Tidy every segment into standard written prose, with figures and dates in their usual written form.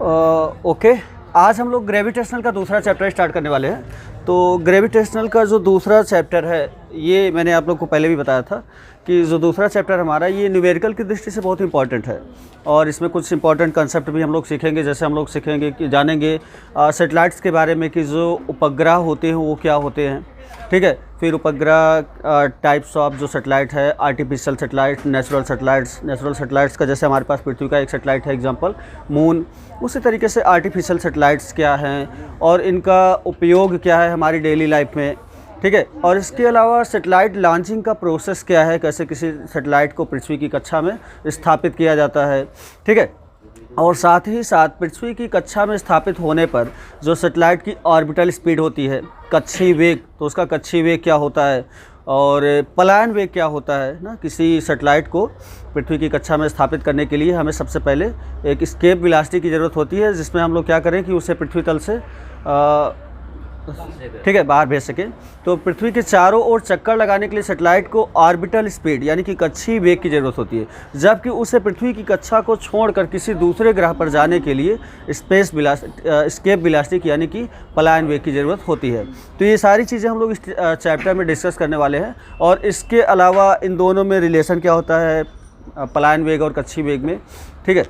Okay, आज हम लोग ग्रेविटेशनल का दूसरा चैप्टर स्टार्ट करने वाले हैं। तो ग्रेविटेशनल का जो दूसरा चैप्टर है, ये मैंने आप लोग को पहले भी बताया था कि जो दूसरा चैप्टर हमारा ये न्यूमेरिकल की दृष्टि से बहुत इंपॉर्टेंट है और इसमें कुछ इंपॉर्टेंट कंसेप्ट भी हम लोग सीखेंगे। जैसे हम लोग सीखेंगे कि जानेंगे सैटेलाइट्स के बारे में कि जो उपग्रह होते हैं वो क्या होते हैं, ठीक है। फिर उपग्रह टाइप्स ऑफ जो सैटेलाइट है, आर्टिफिशियल सैटेलाइट, नेचुरल सैटेलाइट्स का जैसे हमारे पास पृथ्वी का एक सैटेलाइट है एग्जांपल मून, उसी तरीके से आर्टिफिशियल सैटेलाइट्स क्या हैं और इनका उपयोग क्या है हमारी डेली लाइफ में, ठीक है। और इसके अलावा सैटेलाइट लॉन्चिंग का प्रोसेस क्या है, कैसे किसी सैटेलाइट को पृथ्वी की कक्षा में स्थापित किया जाता है, ठीक है। और साथ ही साथ पृथ्वी की कक्षा में स्थापित होने पर जो सैटेलाइट की ऑर्बिटल स्पीड होती है, कक्षीय वेग, तो उसका कक्षीय वेग क्या होता है और पलायन वेग क्या होता है ना। किसी सैटेलाइट को पृथ्वी की कक्षा में स्थापित करने के लिए हमें सबसे पहले एक एस्केप वेलोसिटी की ज़रूरत होती है, जिसमें हम लोग क्या करें कि उसे पृथ्वी तल से ठीक है बाहर भेज सकें। तो पृथ्वी के चारों ओर चक्कर लगाने के लिए सैटेलाइट को ऑर्बिटल स्पीड यानी कि कक्षीय वेग की ज़रूरत होती है, जबकि उसे पृथ्वी की कक्षा को छोड़कर किसी दूसरे ग्रह पर जाने के लिए एस्केप वेलोसिटी यानी कि पलायन वेग की ज़रूरत होती है। तो ये सारी चीज़ें हम लोग इस चैप्टर में डिस्कस करने वाले हैं। और इसके अलावा इन दोनों में रिलेशन क्या होता है पलायन वेग और कक्षीय वेग में, ठीक है।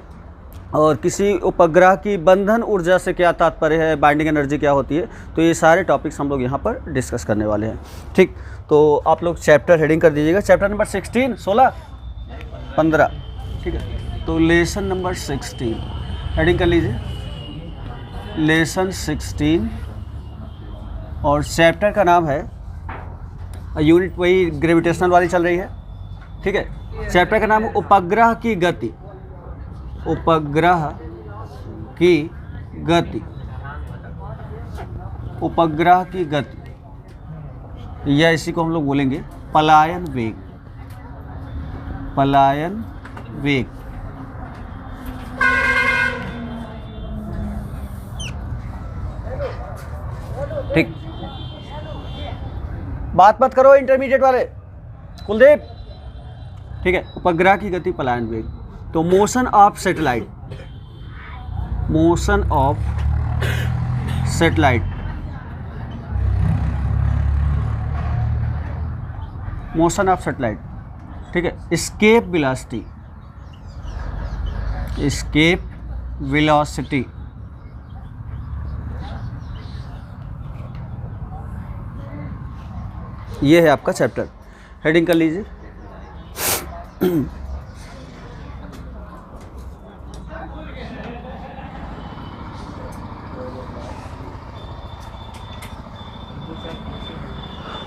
और किसी उपग्रह की बंधन ऊर्जा से क्या तात्पर्य है, बाइंडिंग एनर्जी क्या होती है, तो ये सारे टॉपिक्स हम लोग यहाँ पर डिस्कस करने वाले हैं, ठीक। तो आप लोग चैप्टर हेडिंग कर दीजिएगा, चैप्टर नंबर 15 ठीक है। तो लेसन नंबर 16 हेडिंग कर लीजिए, लेसन 16, और चैप्टर का नाम है, यूनिट वही ग्रेविटेशनल वाली चल रही है, ठीक है। चैप्टर का नाम है उपग्रह की गति, उपग्रह की गति, उपग्रह की गति, या इसी को हम लोग बोलेंगे पलायन वेग, पलायन वेग। ठीक, बात मत करो इंटरमीडिएट वाले कुलदीप, ठीक है। उपग्रह की गति, पलायन वेग। तो motion of satellite, motion of satellite, motion of satellite, ठीक है। एस्केप वेलोसिटी, एस्केप वेलोसिटी, ये है आपका चैप्टर, हेडिंग कर लीजिए।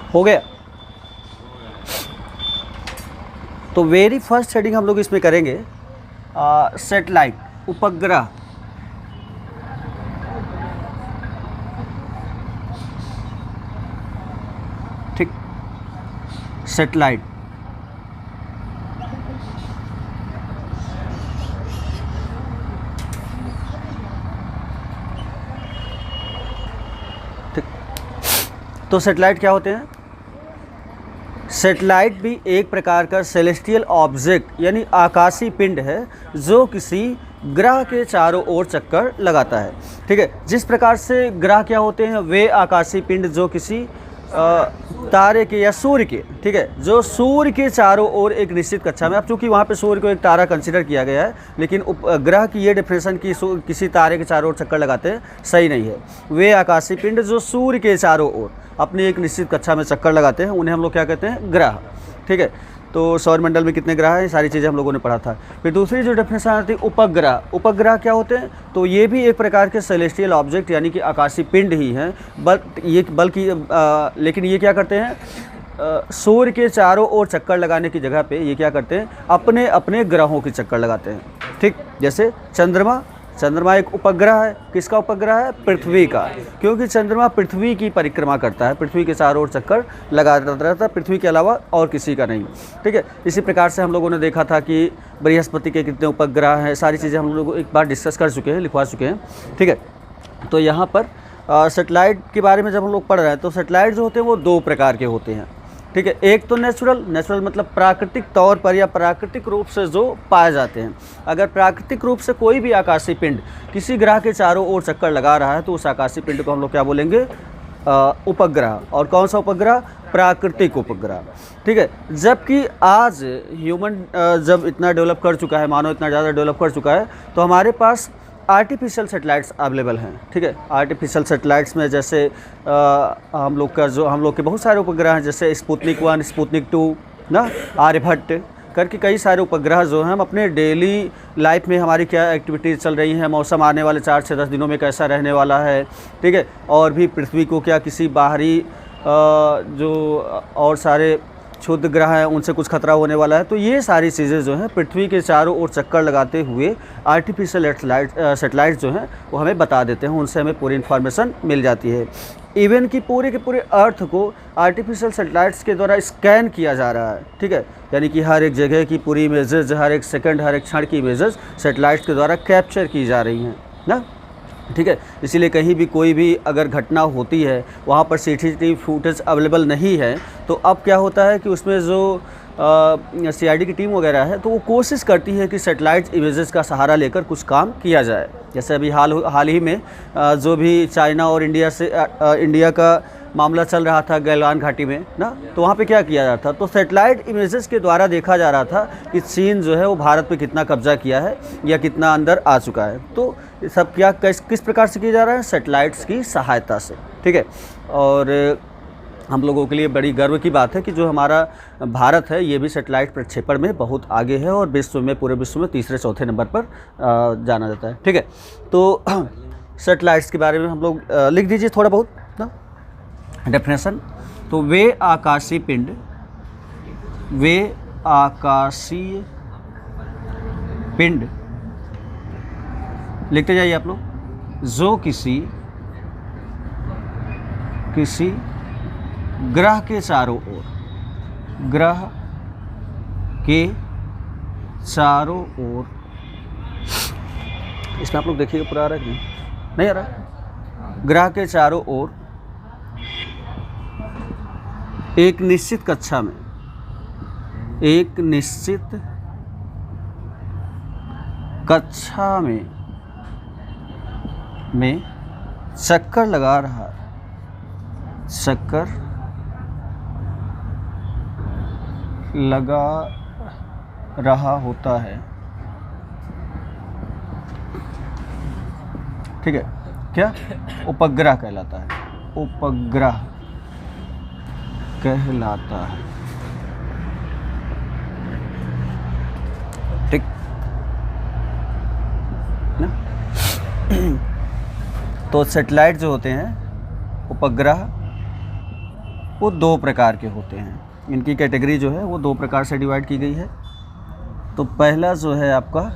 हो गया। तो वेरी फर्स्ट हेडिंग हम लोग इसमें करेंगे सैटेलाइट, उपग्रह, ठीक, सैटेलाइट। ठीक, तो सैटेलाइट क्या होते हैं? सैटेलाइट भी एक प्रकार का सेलेस्टियल ऑब्जेक्ट यानी आकाशीय पिंड है जो किसी ग्रह के चारों ओर चक्कर लगाता है, ठीक है। जिस प्रकार से ग्रह क्या होते हैं, वे आकाशीय पिंड जो किसी तारे के या सूर्य के, ठीक है, जो सूर्य के चारों ओर एक निश्चित कक्षा में, अब चूंकि वहाँ पे सूर्य को एक तारा कंसीडर किया गया है, लेकिन ग्रह की ये डिफरेंशन की किसी तारे के चारों ओर चक्कर लगाते हैं सही नहीं है। वे आकाशीय पिंड जो सूर्य के चारों ओर अपनी एक निश्चित कक्षा में चक्कर लगाते हैं उन्हें हम लोग क्या कहते हैं, ग्रह, ठीक है। तो सौरमंडल में कितने ग्रह हैं, सारी चीज़ें हम लोगों ने पढ़ा था। फिर दूसरी जो डेफिनेशन आती है उपग्रह, उपग्रह क्या होते हैं, तो ये भी एक प्रकार के सेलेस्टियल ऑब्जेक्ट यानी कि आकाशीय पिंड ही हैं, लेकिन ये क्या करते हैं, सूर्य के चारों ओर चक्कर लगाने की जगह पे ये क्या करते हैं, अपने अपने ग्रहों की चक्कर लगाते हैं, ठीक। जैसे चंद्रमा, चंद्रमा एक उपग्रह है, किसका उपग्रह है, पृथ्वी का, क्योंकि चंद्रमा पृथ्वी की परिक्रमा करता है, पृथ्वी के चारों ओर चक्कर लगाता रहता है, पृथ्वी के अलावा और किसी का नहीं, ठीक है। इसी प्रकार से हम लोगों ने देखा था कि बृहस्पति के कितने उपग्रह हैं, सारी चीज़ें हम लोग एक बार डिस्कस कर चुके हैं, लिखवा चुके हैं, ठीक है। तो यहाँ पर सैटेलाइट के बारे में जब हम लोग पढ़ रहे हैं तो सैटेलाइट जो होते हैं वो दो प्रकार के होते हैं, ठीक है। एक तो नेचुरल मतलब प्राकृतिक तौर पर या प्राकृतिक रूप से जो पाए जाते हैं। अगर प्राकृतिक रूप से कोई भी आकाशीय पिंड किसी ग्रह के चारों ओर चक्कर लगा रहा है तो उस आकाशीय पिंड को हम लोग क्या बोलेंगे, उपग्रह। और कौन सा उपग्रह, प्राकृतिक उपग्रह, ठीक है। जबकि आज ह्यूमन जब इतना डेवलप कर चुका है, मानव इतना ज़्यादा डेवलप कर चुका है, तो हमारे पास आर्टिफिशियल सैटेलाइट्स अवेलेबल हैं, ठीक है। आर्टिफिशियल सैटेलाइट्स में जैसे हम लोग के बहुत सारे उपग्रह हैं, जैसे स्पुतनिक 1, स्पुतनिक 2 ना, आर्यभट्ट करके कई सारे उपग्रह जो हैं हम अपने डेली लाइफ में हमारी क्या एक्टिविटीज़ चल रही हैं, मौसम आने वाले 4 से 10 दिनों में कैसा रहने वाला है, ठीक है। और भी पृथ्वी को क्या किसी बाहरी जो और सारे क्षुद्र ग्रह हैं उनसे कुछ खतरा होने वाला है, तो ये सारी चीज़ें जो हैं पृथ्वी के चारों ओर चक्कर लगाते हुए आर्टिफिशियल सैटेलाइट जो हैं वो हमें बता देते हैं, उनसे हमें पूरी इन्फॉर्मेशन मिल जाती है। इवन कि पूरे के पूरे अर्थ को आर्टिफिशियल सैटेलाइट्स के द्वारा स्कैन किया जा रहा है, ठीक है। यानी कि हर एक जगह की पूरी इमेजेस, हर एक सेकंड, हर एक क्षण की इमेजेस सैटेलाइट्स के द्वारा कैप्चर की जा रही हैं ना, ठीक है। इसीलिए कहीं भी कोई भी अगर घटना होती है वहाँ पर सीसीटीवी फुटेज अवेलेबल नहीं है, तो अब क्या होता है कि उसमें जो सीआईडी की टीम वगैरह है तो वो कोशिश करती है कि सैटेलाइट इमेजेस का सहारा लेकर कुछ काम किया जाए। जैसे अभी हाल ही में जो भी चाइना और इंडिया का मामला चल रहा था गलवान घाटी में ना, तो वहाँ पे क्या किया जाता, तो सैटेलाइट इमेजेस के द्वारा देखा जा रहा था कि चीन जो है वो भारत पे कितना कब्जा किया है या कितना अंदर आ चुका है। तो सब क्या किस प्रकार से किया जा रहा है, सैटेलाइट्स की सहायता से, ठीक है। और हम लोगों के लिए बड़ी गर्व की बात है कि जो हमारा भारत है ये भी सैटेलाइट प्रक्षेपण में बहुत आगे है और पूरे विश्व में तीसरे चौथे नंबर पर जाना जाता है, ठीक है। तो सैटेलाइट्स के बारे में हम लोग लिख दीजिए थोड़ा बहुत ना डेफिनेशन। तो वे आकाशीय पिंड लिखते जाइए आप लोग, जो किसी ग्रह के चारों ओर, इसमें आप लोग देखिएगा पूरा आ रहा है कि नहीं आ रहा, ग्रह के चारों ओर एक निश्चित कक्षा में चक्कर लगा रहा होता है, ठीक है। क्या उपग्रह कहलाता है, उपग्रह कहलाता है, ठीक ना। तो सैटेलाइट जो होते हैं उपग्रह वो 2 प्रकार के होते हैं, इनकी कैटेगरी जो है वो 2 प्रकार से डिवाइड की गई है। तो पहला जो है आपका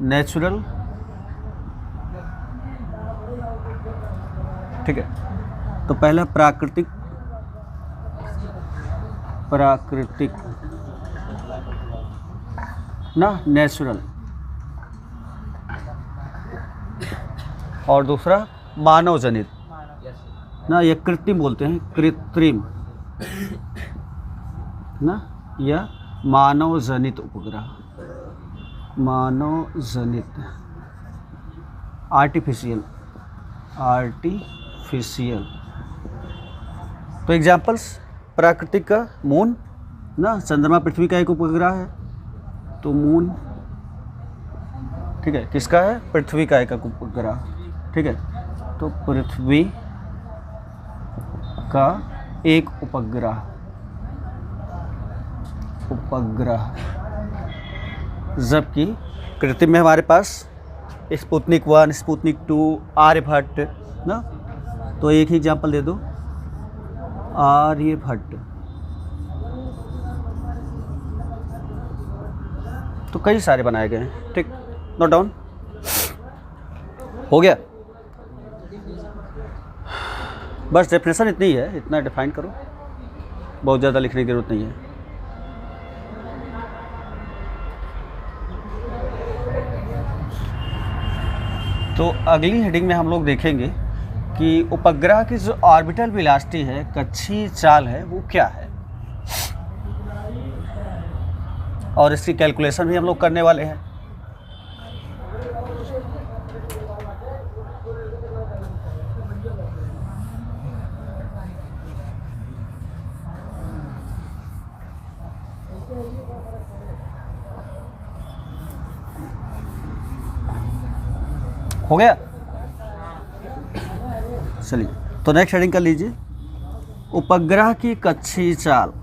नेचुरल, ठीक है। तो पहला प्राकृतिक ना, नेचुरल, और दूसरा मानव जनित ना, ये कृत्रिम बोलते हैं, कृत्रिम ना, या मानव जनित उपग्रह, मानव जनित, आर्टिफिशियल। तो एग्जाम्पल्स, प्राकृतिक का मून ना, चंद्रमा पृथ्वी का एक उपग्रह है, तो मून, ठीक है, किसका है, पृथ्वी का एक उपग्रह, ठीक है। तो पृथ्वी का एक उपग्रह, जबकि कृत्रिम में हमारे पास स्पुतनिक 1, स्पुतनिक 2, आर्यभट्ट ना, तो एक ही एग्जाम्पल दे दो, आर्यभट्ट। तो कई सारे बनाए गए हैं, ठीक, नोट डाउन हो गया। बस डेफिनेशन इतनी ही है, इतना डिफाइन करो, बहुत ज़्यादा लिखने की जरूरत नहीं है। तो अगली हेडिंग में हम लोग देखेंगे कि उपग्रह की जो ऑर्बिटल वेलोसिटी है, कक्षीय चाल है, वो क्या है। और इसकी कैलकुलेशन भी हम लोग करने वाले हैं। हो गया? चलिए, तो नेक्स्ट हेडिंग कर लीजिए, उपग्रह की कक्षीय चाल।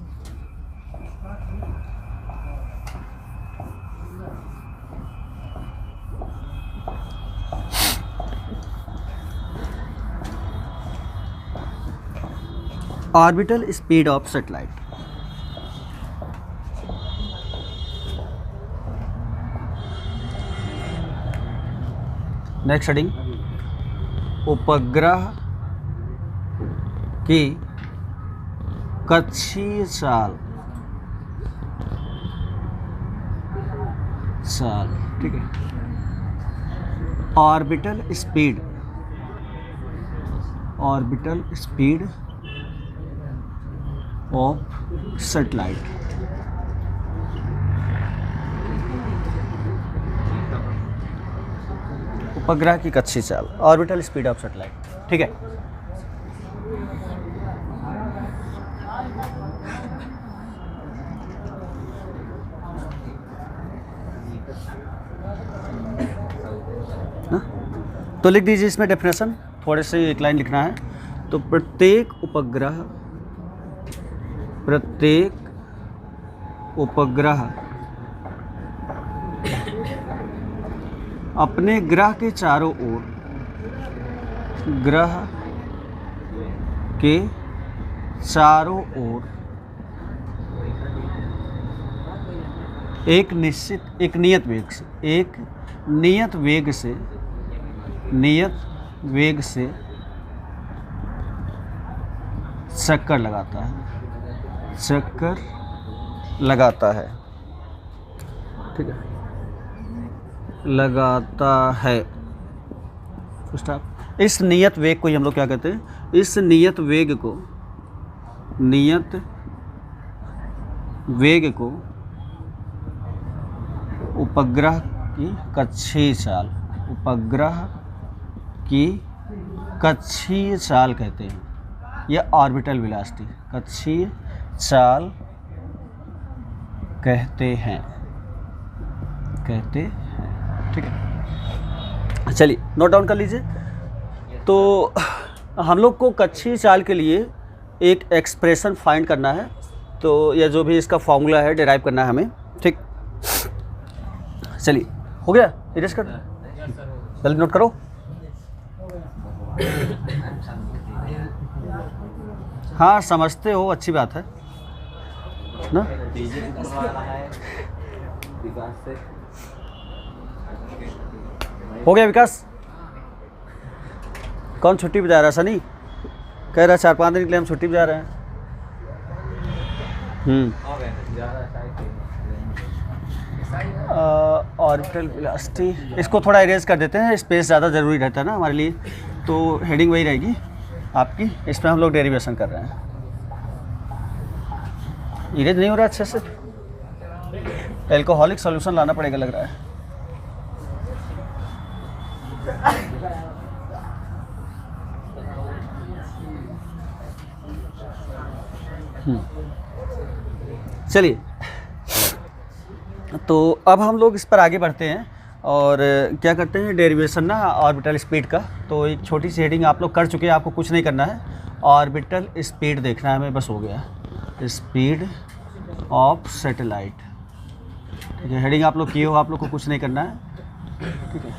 Orbital speed of satellite. Next heading, उपग्रह की कक्षीय चाल। ठीक है, ऑर्बिटल स्पीड ऑफ सैटेलाइट। उपग्रह की कक्षीय चाल, ऑर्बिटल स्पीड ऑफ सैटेलाइट। ठीक है, ना? तो लिख दीजिए इसमें डेफिनेशन, थोड़े से एक लाइन लिखना है। तो प्रत्येक उपग्रह अपने ग्रह के चारों ओर एक नियत वेग से चक्कर लगाता है। ठीक है, लगाता है। इस नियत वेग को ही हम लोग क्या कहते हैं? इस नियत वेग को उपग्रह की कक्षीय चाल कहते हैं, या ऑर्बिटल वेलोसिटी, कक्षीय चाल कहते हैं। ठीक है, चलिए नोट डाउन कर लीजिए। तो हम लोग को कक्षीय चाल के लिए एक एक्सप्रेशन फाइंड करना है, तो या जो भी इसका फॉर्मूला है डिराइव करना है हमें। ठीक, चलिए हो गया, इरेज कर, जल्दी नोट करो। हाँ समझते हो, अच्छी बात है ना। हो गया विकास? कौन छुट्टी पे जा रहा है? सनी कह रहा है 4-5 दिन के लिए हम छुट्टी पे जा रहे हैं। ऑर्बिटल वेलोसिटी, इसको थोड़ा इरेज कर देते हैं, स्पेस ज़्यादा ज़रूरी रहता है ना हमारे लिए। तो हेडिंग वही रहेगी आपकी, इसमें हम लोग डेरिवेशन कर रहे हैं। इरेज नहीं हो रहा अच्छे से, एल्कोहलिक सॉल्यूशन लाना पड़ेगा लग रहा है। चलिए, तो अब हम लोग इस पर आगे बढ़ते हैं और क्या करते हैं, डेरिवेशन ना ऑर्बिटल स्पीड का। तो एक छोटी सी हेडिंग आप लोग कर चुके हैं, आपको कुछ नहीं करना है, ऑर्बिटल स्पीड देखना है हमें, बस हो गया। स्पीड ऑफ सैटेलाइट, ठीक है, हेडिंग आप लोग किए हो, आप लोग को कुछ नहीं करना है। ठीक है,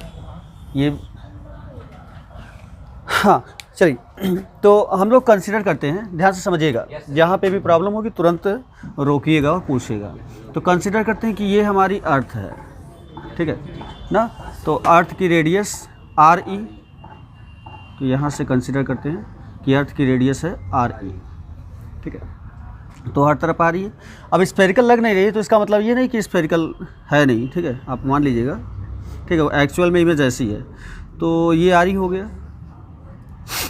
ये हाँ चलिए, तो हम लोग कंसीडर करते हैं, ध्यान से समझिएगा, जहाँ पे भी प्रॉब्लम होगी तुरंत रोकिएगा और पूछिएगा। तो कंसीडर करते हैं कि ये हमारी अर्थ है, ठीक है ना। तो अर्थ की रेडियस आर ई, तो यहाँ से कंसीडर करते हैं कि अर्थ की रेडियस है आर ई, ठीक है। तो हर तरफ आ रही है। अब स्फेरिकल लग नहीं रही है, तो इसका मतलब ये नहीं कि स्फेरिकल है नहीं, ठीक है, आप मान लीजिएगा, ठीक है, एक्चुअल में इमेज ऐसी है। तो ये आर ई हो गया।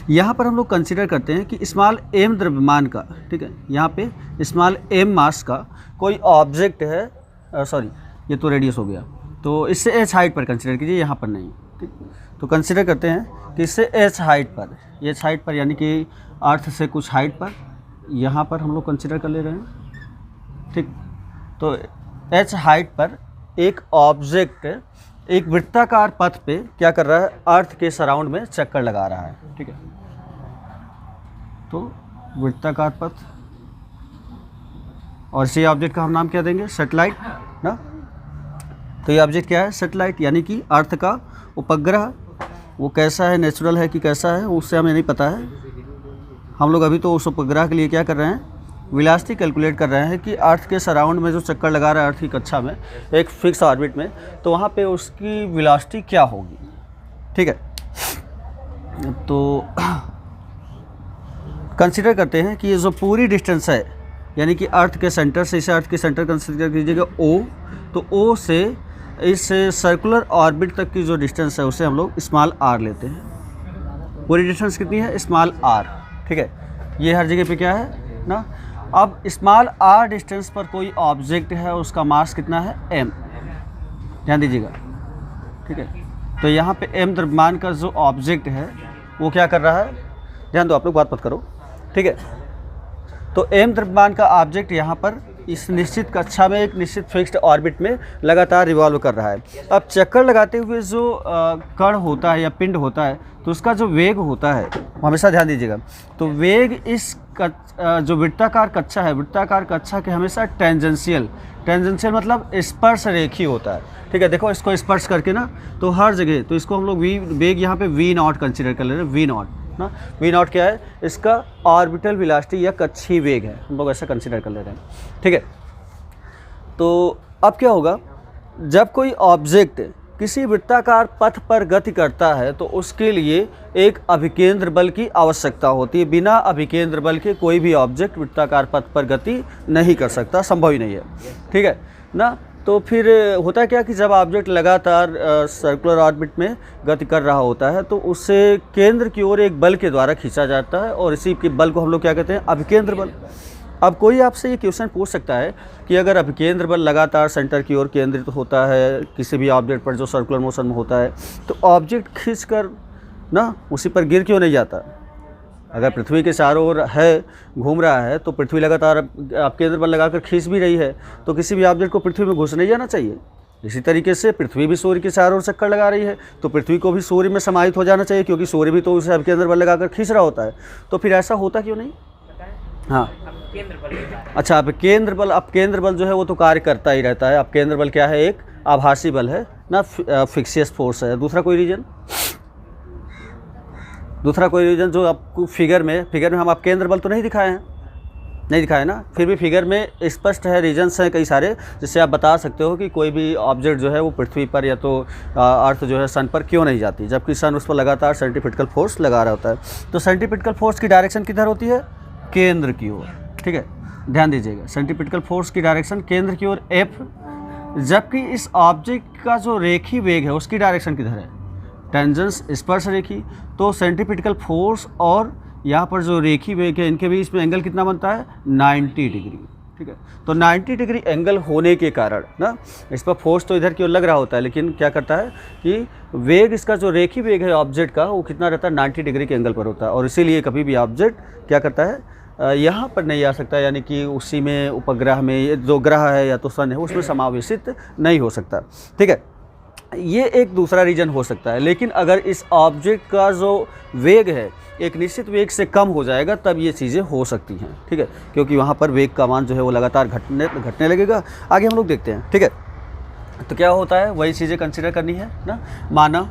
यहाँ पर हम लोग कंसीडर करते हैं कि स्मॉल m द्रव्यमान का, ठीक है, यहाँ पे स्मॉल m मास का कोई ऑब्जेक्ट है सॉरी ये तो रेडियस हो गया, तो इससे एच हाइट पर कंसिडर कीजिए, यहाँ पर नहीं। ठीक, तो कंसिडर करते हैं कि इससे एच हाइट पर यानी कि अर्थ से कुछ हाइट पर यहाँ पर हम लोग कंसिडर कर ले रहे हैं। ठीक, तो एच हाइट पर एक ऑब्जेक्ट एक वृत्ताकार पथ पे क्या कर रहा है, अर्थ के सराउंड में चक्कर लगा रहा है। ठीक है, तो वृत्ताकार पथ, और इसी ऑब्जेक्ट का हम नाम क्या देंगे, सैटेलाइट ना। तो ये ऑब्जेक्ट क्या है, सैटेलाइट, यानी कि अर्थ का उपग्रह। वो कैसा है, नेचुरल है कि कैसा है, उससे हमें नहीं पता है। हम लोग अभी तो उस उपग्रह के लिए क्या कर रहे हैं, वेलोसिटी कैलकुलेट कर रहे हैं कि अर्थ के सराउंड में जो चक्कर लगा रहा है अर्थ की कक्षा में एक फिक्स ऑर्बिट में, तो वहाँ पे उसकी वेलोसिटी क्या होगी। ठीक है, तो कंसिडर करते हैं कि ये जो पूरी डिस्टेंस है, यानी कि अर्थ के सेंटर से, इसे अर्थ के सेंटर कंसिडर कीजिएगा O, तो O से इस सर्कुलर ऑर्बिट तक की जो डिस्टेंस है उसे हम लोग स्मॉल r लेते हैं। पूरी डिस्टेंस कितनी है, स्मॉल r। ठीक है, ये हर जगह पे क्या है ना। अब स्मॉल r डिस्टेंस पर कोई ऑब्जेक्ट है, उसका मास कितना है, m, ध्यान दीजिएगा। ठीक है, तो यहाँ पे m द्रव्यमान का जो ऑब्जेक्ट है वो क्या कर रहा है, ध्यान दो, आप लोग बात मत करो। ठीक है, तो m द्रव्यमान का ऑब्जेक्ट यहाँ पर इस निश्चित कक्षा में एक निश्चित फिक्स्ड ऑर्बिट में लगातार रिवॉल्व कर रहा है। अब चक्कर लगाते हुए जो कण होता है या पिंड होता है, तो उसका जो वेग होता है, हमेशा ध्यान दीजिएगा, तो वेग इस जो वृत्ताकार कक्षा है, वृत्ताकार कक्षा के हमेशा टेंजेंशियल मतलब स्पर्श रेखी होता है। ठीक है, देखो इसको स्पर्श करके ना, तो हर जगह, तो इसको हम लोग वेग यहाँ पे v0 कंसिडर कर ले रहे हैं, v0 ना। v0 क्या है, इसका ऑर्बिटल वेलोसिटी या कक्षीय वेग है, हम लोग ऐसा कंसिडर कर ले रहे हैं। ठीक है, तो अब क्या होगा, जब कोई ऑब्जेक्ट किसी वृत्ताकार पथ पर गति करता है तो उसके लिए एक अभिकेंद्र बल की आवश्यकता होती है। बिना अभिकेंद्र बल के कोई भी ऑब्जेक्ट वृत्ताकार पथ पर गति नहीं कर सकता, संभव ही नहीं है। ठीक है ना, तो फिर होता है क्या कि जब ऑब्जेक्ट लगातार सर्कुलर ऑर्बिट में गति कर रहा होता है तो उससे केंद्र की ओर एक बल के द्वारा खींचा जाता है, और इसी के बल को हम लोग क्या कहते हैं, अभिकेंद्र बल। अब कोई आपसे ये क्वेश्चन पूछ सकता है कि अगर अभिकेंद्र बल लगातार सेंटर की ओर केंद्रित होता है किसी भी ऑब्जेक्ट पर जो सर्कुलर मोशन में होता है, तो ऑब्जेक्ट खींचकर ना उसी पर गिर क्यों नहीं जाता। अगर पृथ्वी के चारों ओर है, घूम रहा है, तो पृथ्वी लगातार अभिकेंद्र बल लगाकर खींच भी रही है, तो किसी भी ऑब्जेक्ट को पृथ्वी में घुस नहीं जाना चाहिए। इसी तरीके से पृथ्वी भी सूर्य के चारों ओर चक्कर लगा रही है, तो पृथ्वी को भी सूर्य में समाहित हो जाना चाहिए, क्योंकि सूर्य भी तो उसे अभिकेंद्र बल लगाकर खींच रहा होता है। तो फिर ऐसा होता क्यों नहीं। हाँ, अच्छा, अब केंद्र बल जो है वो तो कार्य करता ही रहता है। अब केंद्र बल क्या है, एक आभासी बल है ना, फिक्सियस फोर्स है। दूसरा कोई रीजन जो आपको फिगर में हम आप केंद्र बल तो नहीं दिखाए ना, फिर भी फिगर में स्पष्ट है, रीजन्स हैं कई सारे, जिससे आप बता सकते हो कि कोई भी ऑब्जेक्ट जो है वो पृथ्वी पर या तो अर्थ जो है सन पर क्यों नहीं जाती, जबकि सन उस पर लगातार सेंट्रीपिटल फोर्स लगा रहा होता है। तो सेंट्रीपिटल फोर्स की डायरेक्शन किधर होती है, केंद्र की ओर। ठीक है, ध्यान दीजिएगा, सेंट्रीपिटल फोर्स की डायरेक्शन केंद्र की ओर F, जबकि इस ऑब्जेक्ट का जो रेखी वेग है उसकी डायरेक्शन किधर है, टेंजेंस, स्पर्श रेखी। तो सेंट्रीपिटल फोर्स और यहाँ पर जो रेखी वेग है इनके बीच में एंगल कितना बनता है, 90 डिग्री। ठीक है, तो 90 डिग्री एंगल होने के कारण ना, इस पर फोर्स तो इधर की ओर लग रहा होता है, लेकिन क्या करता है कि वेग, इसका जो रेखी वेग है ऑब्जेक्ट का, वो कितना रहता है, 90 डिग्री के एंगल पर होता है। और इसीलिए कभी भी ऑब्जेक्ट क्या करता है, यहाँ पर नहीं आ सकता, यानी कि उसी में उपग्रह में जो ग्रह है या तो सन है उसमें समावेशित नहीं हो सकता। ठीक है, ये एक दूसरा रीजन हो सकता है। लेकिन अगर इस ऑब्जेक्ट का जो वेग है एक निश्चित वेग से कम हो जाएगा तब ये चीज़ें हो सकती हैं। ठीक है, क्योंकि वहाँ पर वेग का मान जो है वो लगातार घटने लगेगा। आगे हम लोग देखते हैं। ठीक है, तो क्या होता है, वही चीज़ें कंसिडर करनी है ना। माना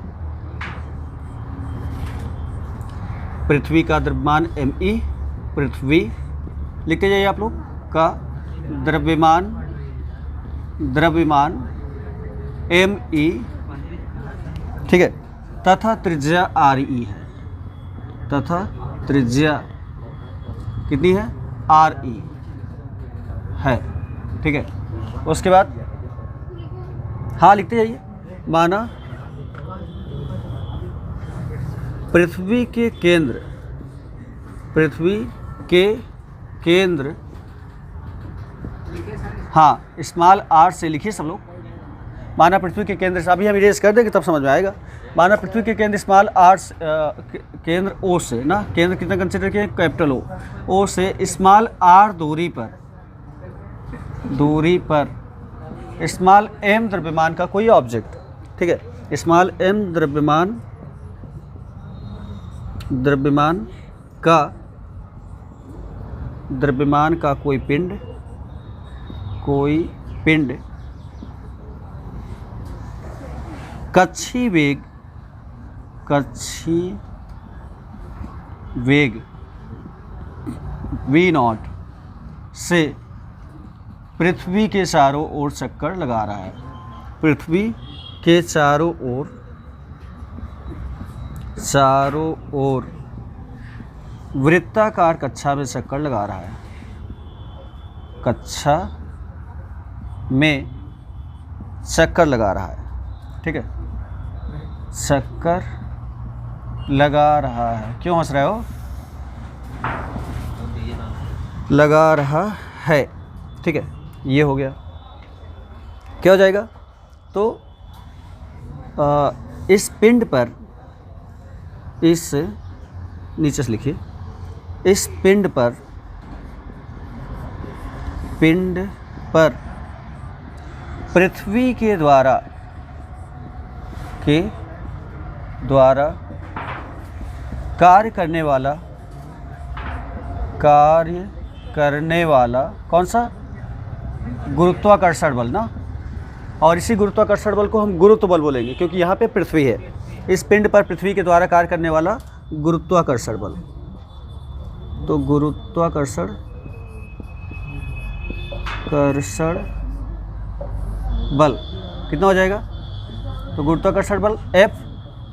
पृथ्वी का द्रव्यमान me, पृथ्वी लिखते जाइए आप लोग का द्रव्यमान me, ठीक है, तथा त्रिज्या re है, तथा त्रिज्या कितनी है, re है। ठीक है, उसके बाद हाँ लिखते जाइए। माना पृथ्वी के केंद्र हाँ, स्मॉल आर से लिखिए सब लोग। माना पृथ्वी के केंद्र से, अभी हम इरेज कर देंगे तब समझ में आएगा। माना पृथ्वी के केंद्र स्मॉल आर केंद्र ओ से ना, केंद्र कितना कंसिडर किए, कैपिटल ओ से स्मॉल आर दूरी पर स्मॉल एम द्रव्यमान का कोई ऑब्जेक्ट, ठीक है, स्मॉल एम द्रव्यमान का कोई पिंड कक्षीय वेग v0 से पृथ्वी के चारों ओर चक्कर लगा रहा है। पृथ्वी के चारों ओर वृत्ताकार कक्षा में चक्कर लगा रहा है। कक्षा में चक्कर लगा रहा है, ठीक है, चक्कर लगा रहा है। क्यों हंस रहे हो? लगा रहा है, ठीक है, ये हो गया। क्या हो जाएगा? तो इस पिंड पर, इस नीचे से लिखिए, इस पिंड पर पृथ्वी के द्वारा कार्य करने वाला कौन सा? गुरुत्वाकर्षण बल ना। और इसी गुरुत्वाकर्षण बल को हम गुरुत्व बल बोलेंगे, क्योंकि यहाँ पे पृथ्वी है। इस पिंड पर पृथ्वी के द्वारा कार्य करने वाला गुरुत्वाकर्षण बल, तो गुरुत्वाकर्षण बल कितना हो जाएगा? तो गुरुत्वाकर्षण बल F,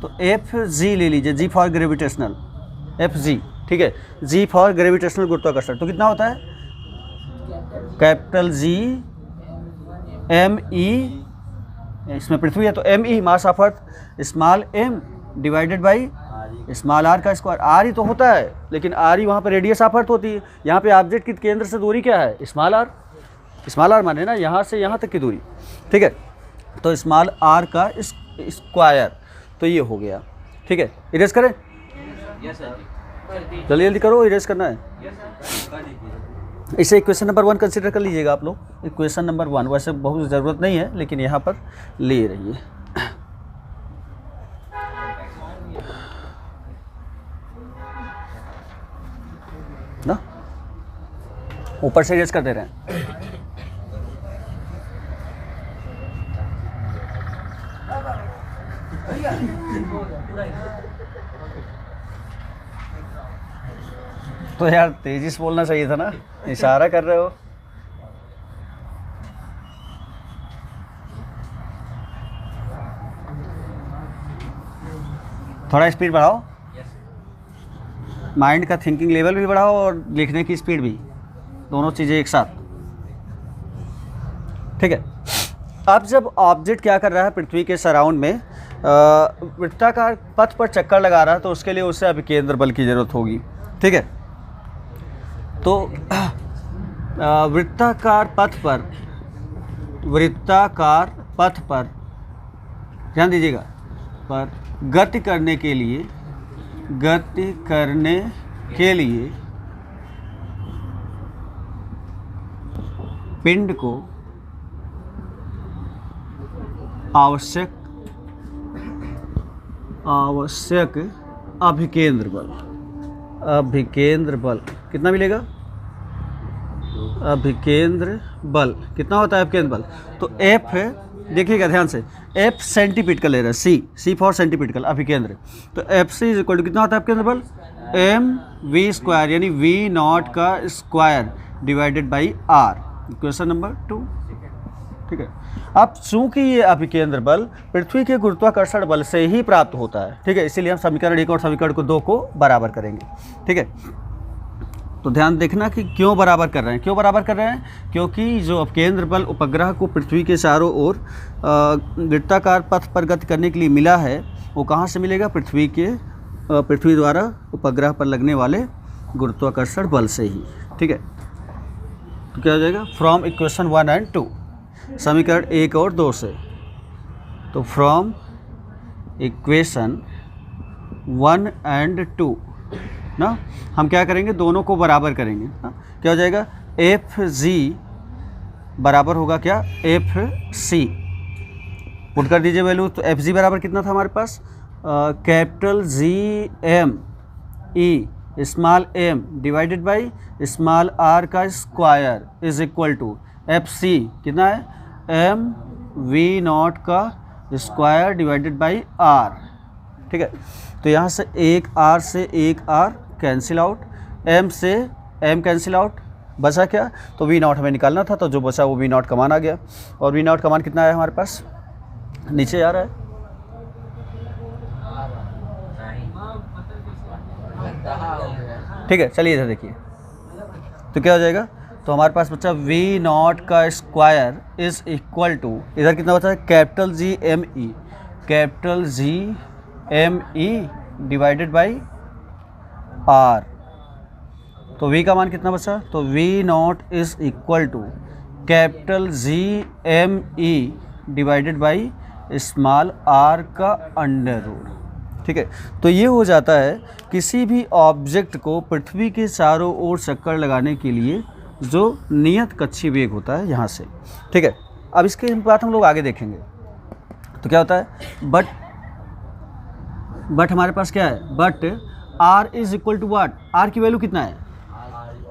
तो एफ जी ले लीजिए, जी फॉर ग्रेविटेशनल, एफ जी, ठीक है, जी फॉर ग्रेविटेशनल गुरुत्वाकर्षण। तो कितना होता है? कैपिटल जी एम ई, इसमें पृथ्वी है तो M E mass of earth small M divided by small are का स्क्वायर। आर ही तो होता है, लेकिन आर ही वहाँ पर रेडियस ऑफ अर्थ होती है। यहाँ पे ऑब्जेक्ट की केंद्र से दूरी क्या है? Small are. स्मॉल आर माने ना यहाँ से यहाँ तक की दूरी, ठीक है, तो स्मॉल आर का स्क्वायर। तो ये हो गया, ठीक है। इरेज करें? जल्दी जल्दी करो, इरेज करना है। इसे इक्वेशन नंबर 1 कंसीडर कर लीजिएगा आप लोग। इक्वेशन नंबर 1 वैसे बहुत ज़रूरत नहीं है, लेकिन यहाँ पर ले रही है ना, ऊपर से इरेज कर दे रहे हैं। तो यार तेजी से बोलना चाहिए था ना, इशारा कर रहे हो। थोड़ा स्पीड बढ़ाओ, माइंड का थिंकिंग लेवल भी बढ़ाओ और लिखने की स्पीड भी, दोनों चीज़ें एक साथ, ठीक है। अब जब ऑब्जेक्ट क्या कर रहा है पृथ्वी के सराउंड में, वृत्ताकार पथ पर चक्कर लगा रहा है, तो उसके लिए उससे अभिकेंद्र बल की ज़रूरत होगी, ठीक है। तो वृत्ताकार पथ पर ध्यान दीजिएगा, पर गति करने के लिए पिंड को आवश्यक अभिकेंद्र बल कितना मिलेगा? अभिकेंद्र बल कितना होता है? अभिकेंद्र बल तो F है, देखिएगा ध्यान से, F सेंटीपिटकल ले रहा है, C फॉर सेंटीपिटकल अभिकेंद्र। तो FC इज इक्वल टू कितना होता है अभिकेंद्र बल? mv स्क्वायर, यानी v0 का square divided by r। Question number 2, ठीक है। अब चूंकि ये अभिकेंद्र बल पृथ्वी के गुरुत्वाकर्षण बल से ही प्राप्त होता है, ठीक है, इसीलिए हम समीकरण 1 और समीकरण 2 को बराबर करेंगे, ठीक है। तो ध्यान देखना कि क्यों बराबर कर रहे हैं, क्योंकि जो अपकेंद्र बल उपग्रह को पृथ्वी के चारों ओर वृत्ताकार पथ पर गति करने के लिए मिला है, वो कहाँ से मिलेगा? पृथ्वी द्वारा उपग्रह पर लगने वाले गुरुत्वाकर्षण बल से ही, ठीक है। तो क्या हो जाएगा, फ्रॉम इक्वेशन 1 एंड 2, समीकरण 1 और 2 से। तो फ्रॉम इक्वेशन 1 एंड 2 ना, हम क्या करेंगे, दोनों को बराबर करेंगे ना? क्या हो जाएगा, एफ जी बराबर होगा क्या, एफ सी। पुट कर दीजिए वैल्यू। तो एफ जी बराबर कितना था हमारे पास, capital G M E small M divided by small are का square is equal to F C कितना है, एम वी नॉट का स्क्वायर डिवाइडेड बाई आर। ठीक है, तो यहाँ से एक आर से एक आर कैंसिल आउट, एम से एम कैंसिल आउट, बचा क्या, तो वी नॉट हमें निकालना था, तो जो बचा वो वी नॉट का मान आ गया। और वी नॉट का मान कितना है हमारे पास, नीचे आ रहा है, ठीक है। चलिए इधर देखिए, तो क्या हो जाएगा, तो हमारे पास बच्चा वी नॉट का स्क्वायर इज इक्वल टू, इधर कितना बचा है, capital G M E, capital G M E divided by R. तो v का मान कितना बचा, तो v not is equal to capital G M E divided by small r का अंडर रूट। ठीक है, तो ये हो जाता है किसी भी ऑब्जेक्ट को पृथ्वी के चारों ओर चक्कर लगाने के लिए जो नियत कक्षीय वेग होता है यहाँ से। ठीक है, अब इसके बात हम लोग आगे देखेंगे। तो क्या होता है, बट हमारे पास क्या है, but r is equal to what, r की वैल्यू कितना है,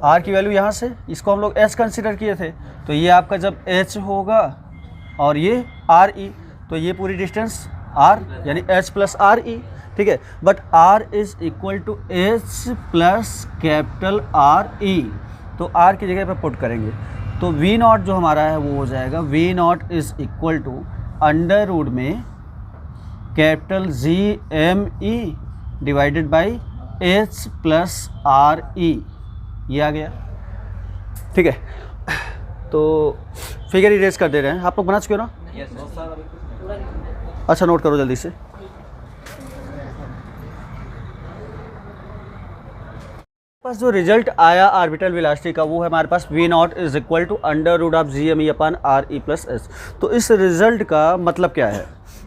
r की वैल्यू यहाँ से, इसको हम लोग h कंसिडर किए थे, तो ये आपका जब h होगा और ये r e, तो ये पूरी डिस्टेंस r यानी h प्लस आर ई। ठीक है, but r is equal to h plus capital R E, तो r की जगह पर पुट करेंगे, तो v नॉट जो हमारा है वो हो जाएगा v not is equal to under root में capital G M E divided by h plus R E, ये आ गया। ठीक है, तो फिगर इरेज कर दे रहे हैं, आप लोग बना चुके हो ना? अच्छा, नोट करो जल्दी से। पास जो रिजल्ट आया ऑर्बिटल वेलोसिटी का वो है हमारे पास v not is equal to under root of G M E upon R E plus S. तो इस रिजल्ट का मतलब क्या है,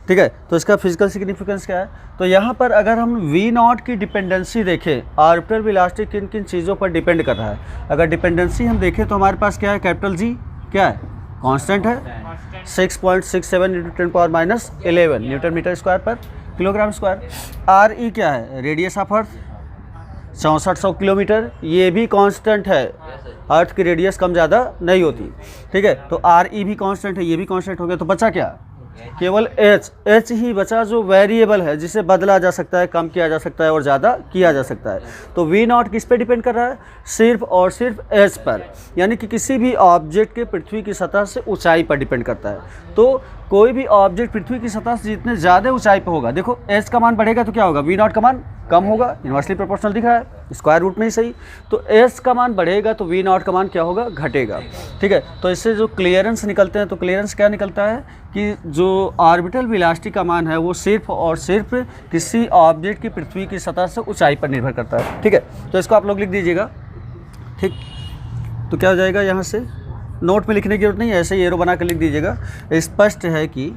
ठीक है, तो इसका फिजिकल सिग्निफिकेंस क्या है, तो यहाँ पर अगर हम v नॉट की डिपेंडेंसी देखें, ऑर्बिटल वेलोसिटी किन किन चीज़ों पर डिपेंड कर रहा है। अगर डिपेंडेंसी हम देखें तो हमारे पास क्या है, कैपिटल जी क्या है, कांस्टेंट है 6.67 × 10⁻11 न्यूटन मीटर स्क्वायर पर किलोग्राम स्क्वायर। आर ई क्या है, रेडियस ऑफ अर्थ 6400 किलोमीटर, ये भी कांस्टेंट है, अर्थ की रेडियस कम ज़्यादा नहीं होती। ठीक है, तो आर ई भी कांस्टेंट है, ये भी कांस्टेंट हो गया, तो बचा क्या, केवल एच ही बचा जो वेरिएबल है, जिसे बदला जा सकता है, कम किया जा सकता है और ज़्यादा किया जा सकता है। तो वी नॉट किस पे डिपेंड कर रहा है, सिर्फ और सिर्फ एच पर, यानी कि किसी भी ऑब्जेक्ट के पृथ्वी की सतह से ऊंचाई पर डिपेंड करता है। तो कोई भी ऑब्जेक्ट पृथ्वी की सतह से जितने ज़्यादा ऊंचाई पर होगा, देखो एच का मान बढ़ेगा तो क्या होगा, वी नॉट का मान कम होगा, इन्वर्सली प्रोपोर्शनल दिखा है, स्क्वायर रूट में ही सही। तो एस का मान बढ़ेगा तो वी नॉट का मान क्या होगा, घटेगा। ठीक है, तो इससे जो क्लियरेंस निकलते हैं, तो क्लियरेंस क्या निकलता है कि जो ऑर्बिटल वेलोसिटी का मान है वो सिर्फ और सिर्फ किसी ऑब्जेक्ट की पृथ्वी की सतह से ऊंचाई पर निर्भर करता है। ठीक है, तो इसको आप लोग लिख दीजिएगा। ठीक, तो क्या हो जाएगा, यहाँ से नोट में लिखने की जरूरत नहीं है, ऐसे ही एरो बना कर लिख दीजिएगा। स्पष्ट है कि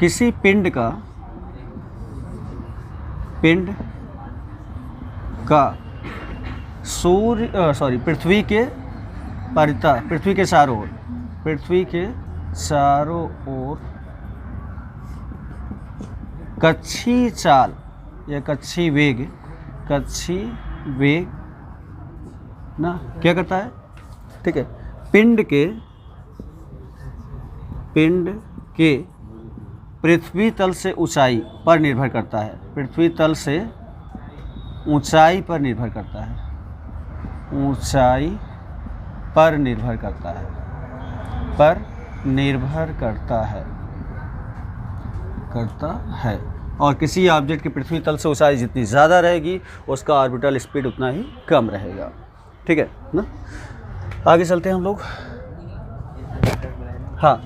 किसी पिंड का पृथ्वी के परितः, पृथ्वी के चारों ओर कक्षीय चाल या कक्षीय वेग ना क्या करता है। ठीक है, पिंड के पृथ्वी तल से ऊंचाई पर निर्भर करता है, पृथ्वी तल से ऊंचाई पर निर्भर करता है, ऊंचाई पर निर्भर करता है। और किसी ऑब्जेक्ट की पृथ्वी तल से ऊंचाई जितनी ज़्यादा रहेगी उसका ऑर्बिटल स्पीड उतना ही कम रहेगा। ठीक है ना, आगे चलते हैं हम लोग। हाँ,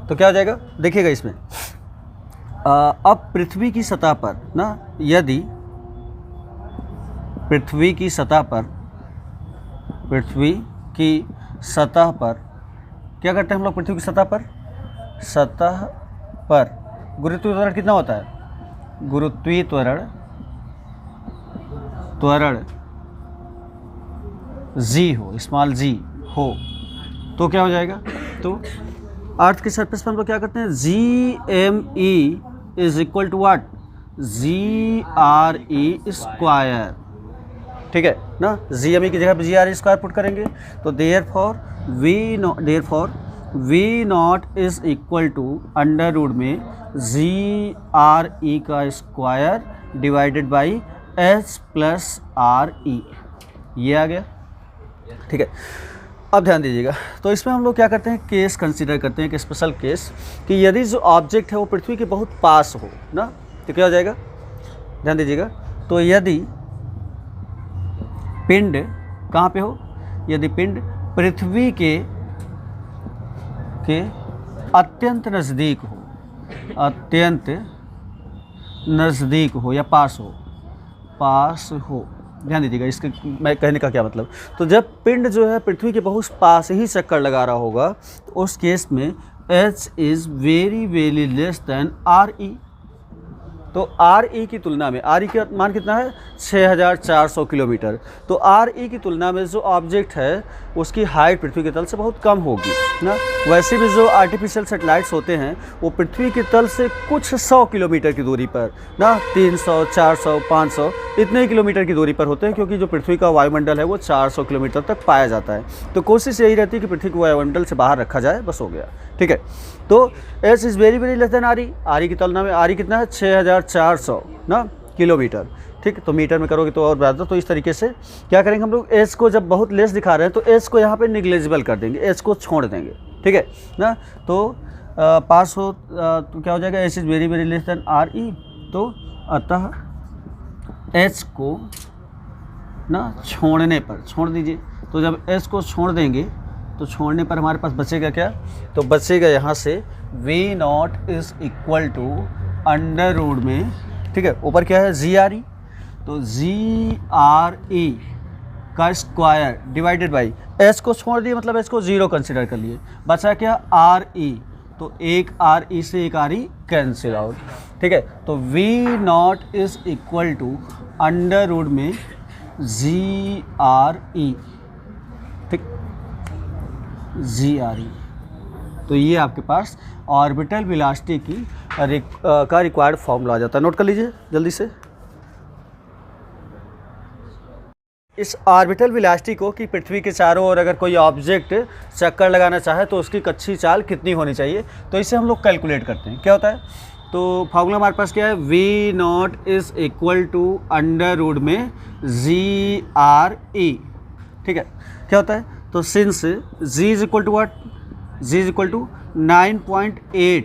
तो क्या हो जाएगा देखिएगा इसमें, अब पृथ्वी की सतह पर ना, यदि पृथ्वी की सतह पर क्या करते हैं हम लोग, पृथ्वी की सतह पर गुरुत्वीय त्वरण कितना होता है, गुरुत्वीय त्वरण जी हो, स्मॉल जी हो, तो क्या हो जाएगा, तो अर्थ की सरफेस पर हम लोग क्या करते हैं, GME is equal to what, GRE square, ठीक है ना। GME की जगह पर GRE स्क्वायर पुट करेंगे, तो therefore V not is equal to under root में GRE का square divided by H plus RE, ये आ गया, ठीक है। अब ध्यान दीजिएगा, तो इसमें हम लोग क्या करते हैं, केस कंसीडर करते हैं, एक स्पेशल केस, कि यदि जो ऑब्जेक्ट है वो पृथ्वी के बहुत पास हो ना, तो क्या हो जाएगा, ध्यान दीजिएगा, तो यदि पिंड कहाँ पे हो, यदि पिंड पृथ्वी के अत्यंत नज़दीक हो या पास हो, ध्यान दीजिएगा, इसके मैं कहने का क्या मतलब, तो जब पिंड जो है पृथ्वी के बहुत पास ही चक्कर लगा रहा होगा, तो उस केस में H is very less than RE, तो RE की तुलना में, RE का मान कितना है, 6400 किलोमीटर, तो RE की तुलना में जो ऑब्जेक्ट है उसकी हाइट पृथ्वी के तल से बहुत कम होगी ना। वैसे भी जो आर्टिफिशियल सैटेलाइट्स होते हैं वो पृथ्वी के तल से कुछ 100 किलोमीटर की दूरी पर ना, 300, 400, 500 इतने ही किलोमीटर की दूरी पर होते हैं, क्योंकि जो पृथ्वी का वायुमंडल है वो 400 किलोमीटर तक पाया जाता है। तो कोशिश यही रहती है कि पृथ्वी को वायुमंडल से बाहर रखा जाए, बस हो गया, ठीक है। तो H is very less than RE की तुलना में RE कितना है, 6400 ना किलोमीटर, ठीक। तो मीटर में करोगे तो और ज़्यादा, तो इस तरीके से क्या करेंगे हम लोग, H को जब बहुत लेस दिखा रहे हैं तो H को यहाँ पे निग्लेजिबल कर देंगे, H को छोड़ देंगे, ठीक है ना। तो पास हो तो क्या हो जाएगा, H is very less than RE, तो अतः H को ना छोड़ने पर, छोड़ दीजिए, तो जब H को छोड़ देंगे तो छोड़ने पर हमारे पास बचेगा क्या, तो बचेगा यहाँ से V not is equal to under root में, ठीक है, ऊपर क्या है GRE, तो GRE का स्क्वायर डिवाइडेड बाई, H को छोड़ दिए मतलब H को 0 कंसिडर कर लिए, बचा क्या RE, तो एक RE से एक RE कैंसिल आउट, ठीक है। तो V not is equal to under root में GRE, ठीक, GRE, तो ये आपके पास ऑर्बिटल वेलोसिटी की का रिक्वायर्ड फॉर्मूला आ जाता है। नोट कर लीजिए जल्दी से। इस ऑर्बिटल वेलोसिटी को कि पृथ्वी के चारों ओर अगर कोई ऑब्जेक्ट चक्कर लगाना चाहे तो उसकी कच्छी चाल कितनी होनी चाहिए, तो इसे हम लोग कैलकुलेट करते हैं। क्या होता है, तो फॉर्मूला हमारे पास क्या है, V not is equal to under root में GRE, ठीक है। क्या होता है, तो since G is equal to what, G is equal to 9.8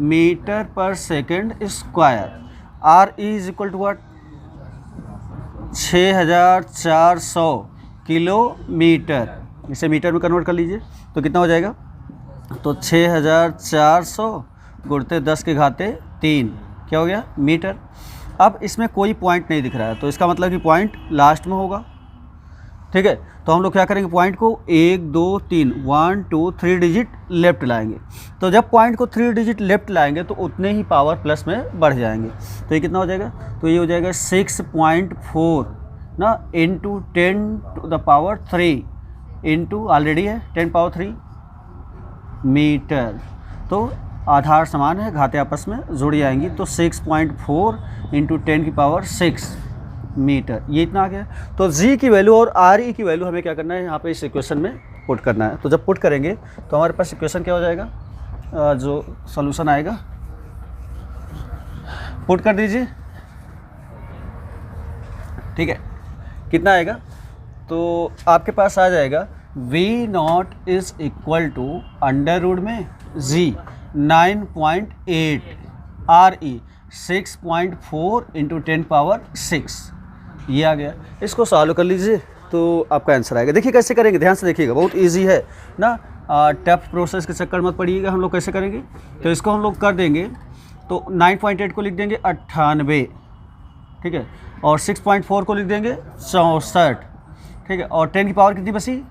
metre पर second square, RE is equal to what, 6400 kilometre, इसे मीटर में कन्वर्ट कर लीजिए तो कितना हो जाएगा, तो 6400 गुणते 10 के घाते 3, क्या हो गया, मीटर। अब इसमें कोई पॉइंट नहीं दिख रहा है, तो इसका मतलब कि पॉइंट लास्ट में होगा, ठीक है। तो हम लोग क्या करेंगे, पॉइंट को 1 2 3 1 2 3 डिजिट लेफ्ट लाएंगे, तो जब पॉइंट को 3 डिजिट लेफ्ट लाएंगे तो उतने ही पावर प्लस में बढ़ जाएंगे, तो ये कितना हो जाएगा, तो ये हो जाएगा 6.4 ना इंटू 10⁻³ इंटू ऑलरेडी है 10⁻³ मीटर, तो आधार समान है, घाते आपस में जुड़ जाएंगी, तो 6.4 इंटू 10⁻⁶ मीटर, ये इतना आ गया। तो G की वैल्यू और RE की वैल्यू हमें क्या करना है, यहाँ पे इस इक्वेशन में पुट करना है। तो जब पुट करेंगे तो हमारे पास इक्वेशन क्या हो जाएगा, जो सॉल्यूशन आएगा, पुट कर दीजिए, ठीक है। कितना आएगा, तो आपके पास आ जाएगा V not is equal to under root में G 9.8 RE 6.4 इंटू 10⁻⁶, ये आ गया। इसको सॉल्व कर लीजिए तो आपका आंसर आएगा। देखिए कैसे करेंगे, ध्यान से देखिएगा, बहुत इजी है ना, टफ प्रोसेस के चक्कर मत पड़िएगा। हम लोग कैसे करेंगे, तो इसको हम लोग कर देंगे तो 9.8 को लिख देंगे 98, ठीक है, और 6.4 को लिख देंगे 64, ठीक है, और 10 की पावर कितनी बची?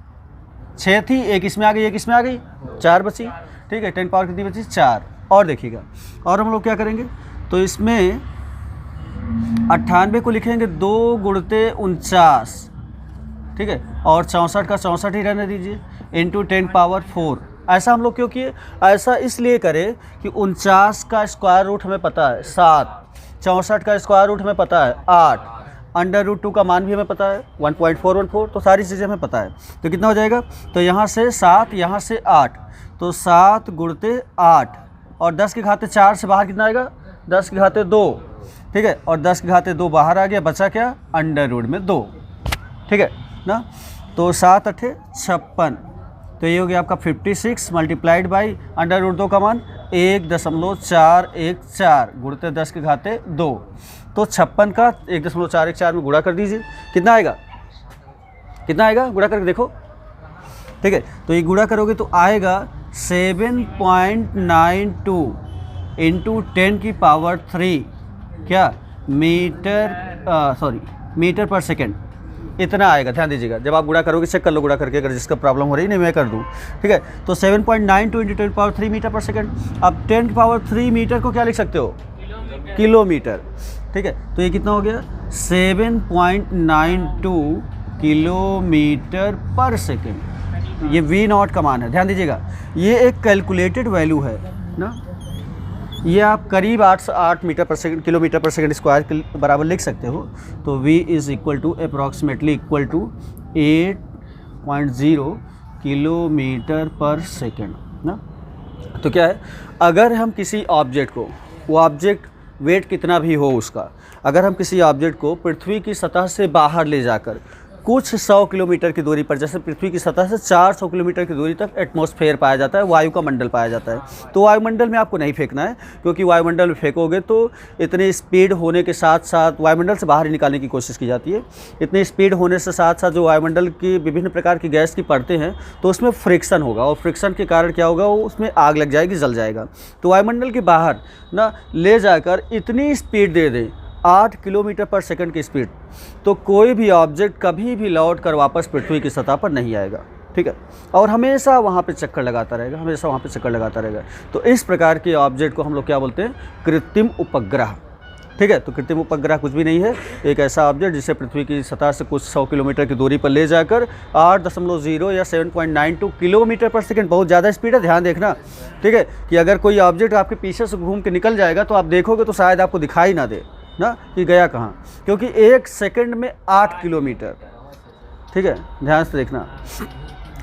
6 थी, एक इसमें आ गई, एक इसमें आ गई, 4 बची, ठीक है, 10 पावर कितनी बची? 4। और देखिएगा, और हम लोग क्या करेंगे, तो इसमें 98 को लिखेंगे 2 गुणते 49, ठीक है, और 64 का 64 ही रहने दीजिए, इंटू 10 पावर 4। ऐसा हम लोग क्यों किए? ऐसा इसलिए करें कि 49 का स्क्वायर रूट हमें पता है 7, 64 का स्क्वायर रूट हमें पता है 8, अंडर रूट 2 का मान भी हमें पता है 1.414, तो सारी चीज़ें हमें पता है। तो कितना हो जाएगा? तो यहाँ से 7, यहाँ से 8, तो 7 गुणते 8, और 10 के घाते 4 से बाहर कितना आएगा? 10 के घाते 2, ठीक है, और 10 के घाते 2 बाहर आ गया, बचा क्या? अंडर रूट में 2, ठीक है ना। तो 7 8 56, तो ये हो गया आपका 56 मल्टीप्लाइड बाई अंडर रूट 2 का मान 1.414 गुणते 10 के घाते 2, तो 56 का 1.414 में गुणा कर दीजिए, कितना आएगा? कितना आएगा? गुणा करके देखो, ठीक है। तो ये गुणा करोगे तो आएगा 7.92 इंटू 10 की पावर 3 क्या मीटर पर सेकेंड, इतना आएगा। ध्यान दीजिएगा, जब आप गुणा करोगे चेक कर लो गुणा करके, अगर जिसका प्रॉब्लम हो रही नहीं मैं कर दूँ, ठीक है। तो 7.92 इंटू 10 पावर 3 मीटर पर सेकेंड। अब 10 की पावर 3 मीटर को क्या लिख सकते हो? किलोमीटर, ठीक है। तो ये कितना हो गया? 7.92 किलोमीटर पर सेकेंड। ये V0 का मान है, ध्यान दीजिएगा, ये एक कैलकुलेटेड वैल्यू है ना। ये आप करीब 8 metre per second, kilometre per second square के बराबर लिख सकते हो। तो V is equal to approximately equal to 8.0 kilometre per second ना। तो क्या है, अगर हम किसी ऑब्जेक्ट को, वो ऑब्जेक्ट वेट कितना भी हो उसका, अगर हम किसी ऑब्जेक्ट को पृथ्वी की सतह से बाहर ले जाकर कुछ 100 किलोमीटर की दूरी पर, जैसे पृथ्वी की सतह से 400 किलोमीटर की दूरी तक एटमॉस्फेयर पाया जाता है, वायु का मंडल पाया जाता है, तो वायुमंडल में आपको नहीं फेंकना है, क्योंकि वायुमंडल में फेंकोगे तो इतनी स्पीड होने के साथ साथ वायुमंडल से बाहर निकालने की कोशिश की जाती है। इतनी स्पीड होने से साथ साथ जो वायुमंडल की विभिन्न प्रकार की गैस की परतें हैं, तो उसमें फ्रिक्शन होगा, और फ्रिक्शन के कारण क्या होगा, वो उसमें आग लग जाएगी, जल जाएगा। तो वायुमंडल के बाहर ना ले जाकर इतनी स्पीड दे दें, 8 किलोमीटर पर सेकंड की स्पीड, तो कोई भी ऑब्जेक्ट कभी भी लौट कर वापस पृथ्वी की सतह पर नहीं आएगा, ठीक है, और हमेशा वहाँ पे चक्कर लगाता रहेगा, हमेशा वहाँ पे चक्कर लगाता रहेगा। तो इस प्रकार के ऑब्जेक्ट को हम लोग क्या बोलते हैं? कृत्रिम उपग्रह, ठीक है। तो कृत्रिम उपग्रह कुछ भी नहीं है, एक ऐसा ऑब्जेक्ट जिसे पृथ्वी की सतह से कुछ 100 किलोमीटर की दूरी पर ले जाकर 8.0 या 7.92 किलोमीटर पर सेकंड, बहुत ज़्यादा स्पीड है, ध्यान देखना, ठीक है, कि अगर कोई ऑब्जेक्ट आपके पीछे से घूम के निकल जाएगा तो आप देखोगे तो शायद आपको दिखाई ना दे ना कि गया कहाँ, क्योंकि 1 सेकंड में 8 किलोमीटर, ठीक है, ध्यान से देखना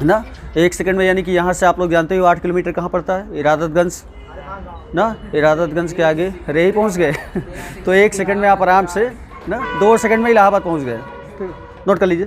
ना। 1 सेकंड में, यानी कि यहाँ से आप लोग जानते हो 8 किलोमीटर कहाँ पड़ता है? इरादतगंज ना, इरादतगंज के आगे रेही पहुँच गए तो 1 सेकंड में आप आराम से ना 2 सेकंड में इलाहाबाद पहुँच गए, ठीक है, नोट कर लीजिए।